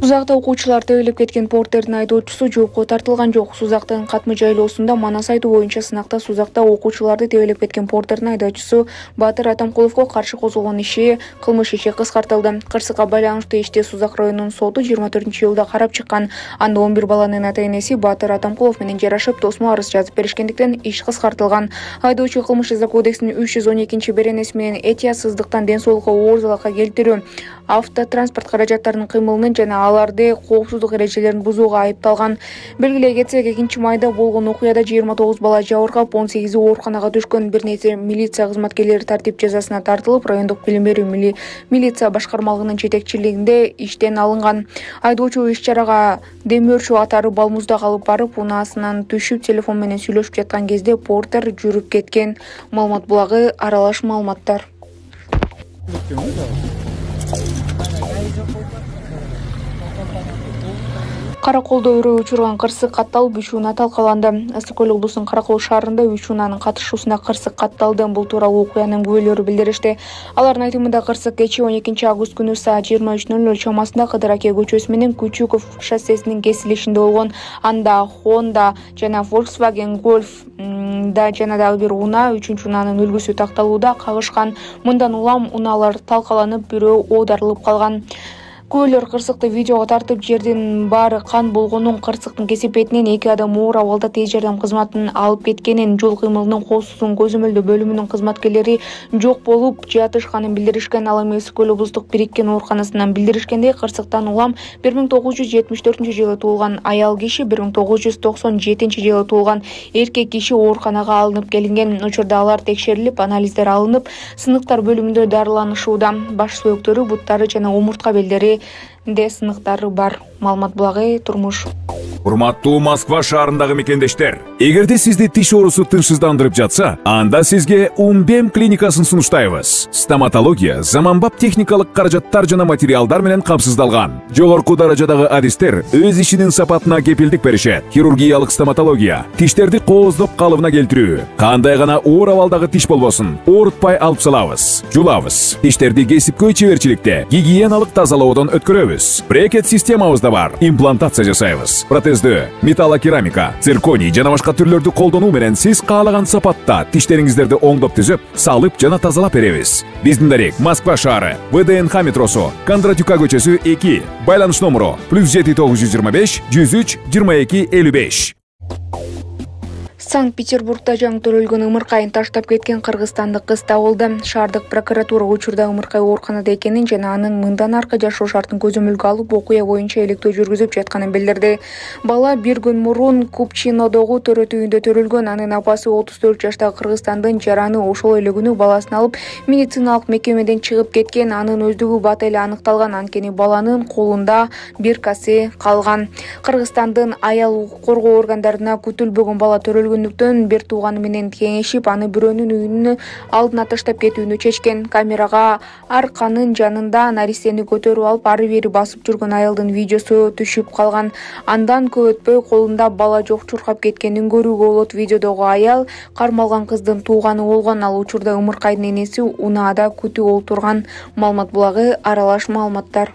Сузакта окуучулар төбөлүп кеткен портердин айдоочусу жоопко тартылган жок. Сузактын Катмы жайлоосунда манас айтуу боюнча сынакта Сузакта окуучуларды төбөлүп кеткен портердин айдоочусу Батыр Атамкуловго каршы козголгон кылмыш иши кыскартылды. Кырсыкка байланыштуу ишти Сузак районунун соту 24-июлда карап чыккан. Анда 11 баланын ата-энеси Батыр Атамкулов менен жарашып тосмо арыз жазып беришкендиктен иш кыскартылган. Айдоочу кылмыш жаза кодексинин 312-беренеси менен этиясыздыктан ден соолукка оор залалга келтирүү, автотранспорт каражаттарынын кыймылынын жана аларды коопсуздук эрежелерин бузууга айыпталган. Белгилей кетсек, 2-майда болгон окуяда 29 бала жабыркап, 18 ооруканага түшкөн. Бир нече милиция кызматкерлери тартип жазасына тартылып, райондук билим берүү милиция башкармалыгынын жетекчилигинде иштен алынган. Айдоочу иш-чарага Демирчу атары Балмузда калып барып, унаасынан түшүп, телефон менен сүйлөшүп жаткан кезде портер жүрүп кеткен. Маалымат булагы аралаш маалыматтар. Караколдо өрөө учурган кырсык катталып, 3 унаа талкаланды. Ысык Көл облусунун Каракол шаарында 3 унаанын катышуусунда кырсык катталды. Бул тууралуу окуянын күбөлөрү билдиришти. Алардын айтымында кырсык кечээ 12 август күнү саат 23:00 чамасында Кыдыр Аке көчөсү менен Күчүков шоссесинин кесилишинде болгон. Анда Honda жана Volkswagen Golf да жана дагы бир унаа 3-чү унаанын үлгүсү такталууда кагышкан. Мындан улам унаалар талкаланып, бирөө оодарылып калган. Күбөлөр кырсыкты видеого тартып, жердин баары кан болгонун, кырсыктын кесепетинен 2 адам оор абалда тез жардам кызматынын алып кеткенин, жол кыймылынын коопсуздугун көзөмөлдөө бөлүмүнүн кызматкерлери жок болуп жатышканын билдиришкен. Ал эми Ысык Көл облустук бириккен ооруканасынан билдиришкендей, кырсыктан улам 1974-жылы туулган аял киши, 1997-жылы туулган эркек киши ооруканага алынып келинген. Учурда алар текшерилип, анализдер алынып, сыныктар бөлүмүндө дарыланышууда. Баш сөөктөрү, буттары жана омуртка белдери сыныктары бар. Маалымат булагы Турмуш. Урматтуу Москва шаарындагы мекендештер, эгерде сизди тиш оорусу тынчсыздандырып жатса, анда сизге Умбем клиникасын сунуштайбыз. Стоматология заманбап техникалык каражаттар жана материалдар менен камсыздалган. Жогорку даражадагы адистер өз ишинин сапатына кепилдик беришет. Хирургиялык стоматология, тиштерди кооздоп калыбына келтирүү, кандай гана оор абалдагы тиш болбосун, оорутпай алып салабыз, жулабыз. Тиштерди кесипкөй чеберчиликте, гигиеналык тазалоодон өткөрөбүз. Брекет системабыз да бар. Имплантация жасайбыз. Протездөө, металлокерамика, цирконий жана башка түрлөрдү колдонуу менен сиз каалаган сапатта тиштериңиздерди оңдоп түзөп, салып жана тазалап беребиз. Биздин дарек Москва шаары, ВДНХ метросу, Кондратюка көчөсү 2. Байланыш номеру +7 925 103 22 55. Санкт-Петербургда жаңы төрөлгөн ымыркайын таштап кеткен кыргызстандык кыз табылды. Шаардык прокуратура учурда ымыркай ооруканада экенин жана анын мындан аркы жашоо шартын көзөмөлгө алып, окуя боюнча иликтөө жүргүзүп жатканын билдирди. Бала бир күн мурун Купчинодогу төрөт үйүндө төрөлгөн. Анын апасы 34 жаштагы кыргызстандын жараны ошол эле күнү баласын алып медициналык мекемеден чыгып кеткен. Анын өздүгү бат эле аныкталган, анткени баланын колунда биркасы калган. Кыргызстандын аял коргоо органдарына күтүлбөгөн бала төрөлгөн бир тууганы менен кеңешип, аны бирөөнүн үйүнүн алдына таштап кетүүнү чечкен. Камерага арканын жанында наристени көтөрүп алып, ары бери басып жүргөн аялдын видеосу түшүп калган. Андан көп өтпөй колунда бала жок чуркап кеткенин көрүүгө болот. Видеодогу аял кармалган кыздын тууганы болгон. Ал учурда ымыркайдын энеси унаада күтүп отурган. Маалымат булагы аралаш маалыматтар.